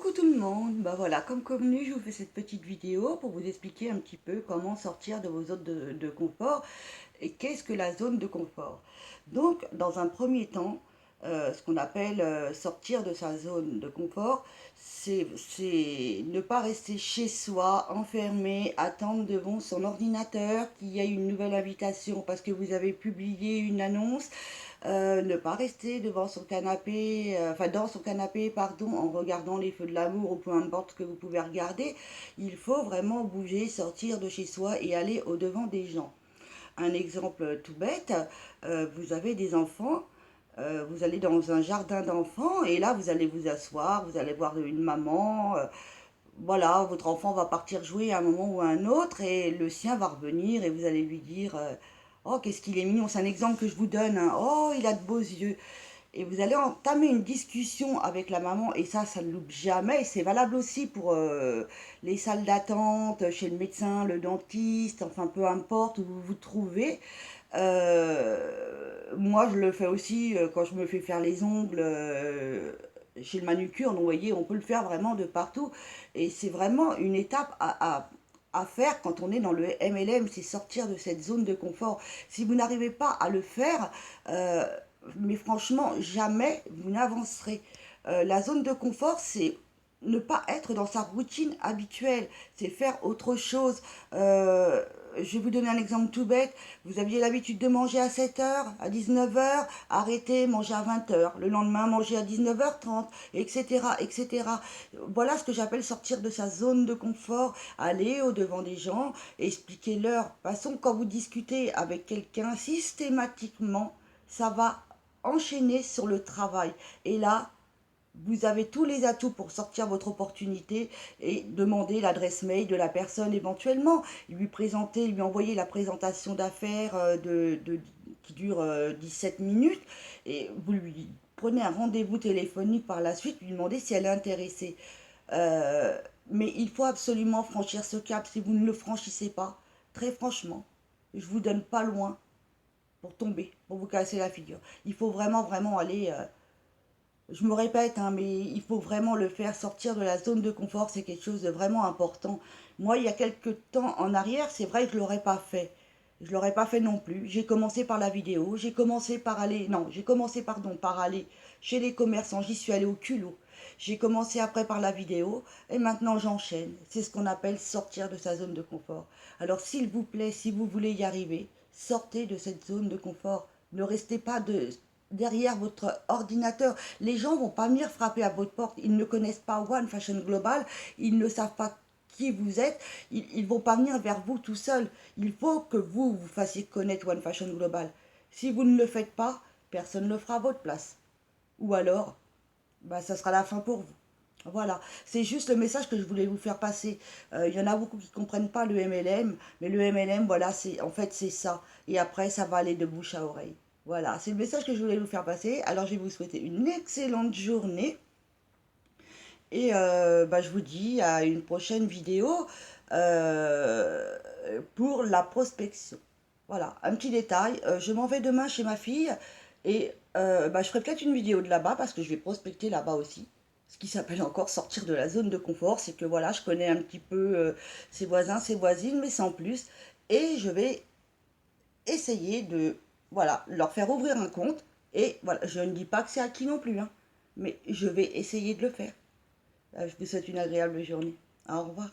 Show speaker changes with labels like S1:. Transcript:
S1: Coucou tout le monde, bah voilà, comme convenu, je vous fais cette petite vidéo pour vous expliquer un petit peu comment sortir de vos zones de confort et qu'est-ce que la zone de confort. Donc, dans un premier temps, ce qu'on appelle sortir de sa zone de confort, c'est ne pas rester chez soi, enfermé, attendre devant son ordinateur qu'il y ait une nouvelle invitation parce que vous avez publié une annonce, ne pas rester devant son canapé, enfin dans son canapé, pardon, en regardant les feux de l'amour ou peu importe ce que vous pouvez regarder. Il faut vraiment bouger, sortir de chez soi et aller au-devant des gens. Un exemple tout bête, vous avez des enfants, vous allez dans un jardin d'enfants et là vous allez vous asseoir, vous allez voir une maman, voilà, votre enfant va partir jouer à un moment ou à un autre et le sien va revenir et vous allez lui dire oh, qu'est-ce qu'il est mignon, c'est un exemple que je vous donne, hein. Oh, il a de beaux yeux. Et vous allez entamer une discussion avec la maman, et ça ne loupe jamais. C'est valable aussi pour les salles d'attente, chez le médecin, le dentiste, enfin peu importe où vous vous trouvez. Moi, je le fais aussi quand je me fais faire les ongles chez le manucure. Donc, vous voyez, on peut le faire vraiment de partout. Et c'est vraiment une étape à faire quand on est dans le MLM, c'est sortir de cette zone de confort. Si vous n'arrivez pas à le faire, mais franchement, jamais vous n'avancerez. La zone de confort, c'est ne pas être dans sa routine habituelle, c'est faire autre chose. Je vais vous donner un exemple tout bête. Vous aviez l'habitude de manger à 7 heures, à 19 heures, arrêtez, manger à 20 heures. Le lendemain, manger à 19h30, etc., etc. Voilà ce que j'appelle sortir de sa zone de confort, aller au-devant des gens, expliquer-leur. De toute façon, quand vous discutez avec quelqu'un, systématiquement, ça va enchaîner sur le travail. Et là, vous avez tous les atouts pour sortir votre opportunité et demander l'adresse mail de la personne éventuellement, lui présenter, lui envoyer la présentation d'affaires qui dure 17 minutes et vous lui prenez un rendez-vous téléphonique par la suite, lui demandez si elle est intéressée. Euh, mais il faut absolument franchir ce cap. Si vous ne le franchissez pas, très franchement, je vous donne pas loin pour tomber, pour vous casser la figure. Il faut vraiment, vraiment aller je me répète, hein, mais il faut vraiment le faire. Sortir de la zone de confort, c'est quelque chose de vraiment important. Moi, il y a quelques temps en arrière, c'est vrai que je ne l'aurais pas fait. Je ne l'aurais pas fait non plus. J'ai commencé par la vidéo, j'ai commencé par aller, non, j'ai commencé, pardon, par aller chez les commerçants, j'y suis allée au culot. J'ai commencé après par la vidéo et maintenant j'enchaîne. C'est ce qu'on appelle sortir de sa zone de confort. Alors s'il vous plaît, si vous voulez y arriver, sortez de cette zone de confort. Ne restez pas derrière votre ordinateur. Les gens vont pas venir frapper à votre porte. Ils ne connaissent pas One Fashion Global. Ils ne savent pas qui vous êtes. Ils vont pas venir vers vous tout seuls. Il faut que vous fassiez connaître One Fashion Global. Si vous ne le faites pas, personne ne le fera à votre place. Ou alors, bah, ça sera la fin pour vous. Voilà, c'est juste le message que je voulais vous faire passer. Il y en a beaucoup qui ne comprennent pas le MLM, mais le MLM, voilà, c'est en fait c'est ça. Et après, ça va aller de bouche à oreille. Voilà, c'est le message que je voulais vous faire passer. Alors, je vais vous souhaiter une excellente journée. Et bah, je vous dis à une prochaine vidéo euh, pour la prospection. Voilà, un petit détail. Je m'en vais demain chez ma fille et bah, je ferai peut-être une vidéo de là-bas parce que je vais prospecter là-bas aussi. Ce qui s'appelle encore sortir de la zone de confort, c'est que voilà, je connais un petit peu ses voisins, ses voisines, mais sans plus. Et je vais essayer de voilà, leur faire ouvrir un compte. Et voilà, je ne dis pas que c'est acquis non plus, hein, mais je vais essayer de le faire. Je vous souhaite une agréable journée. Au revoir.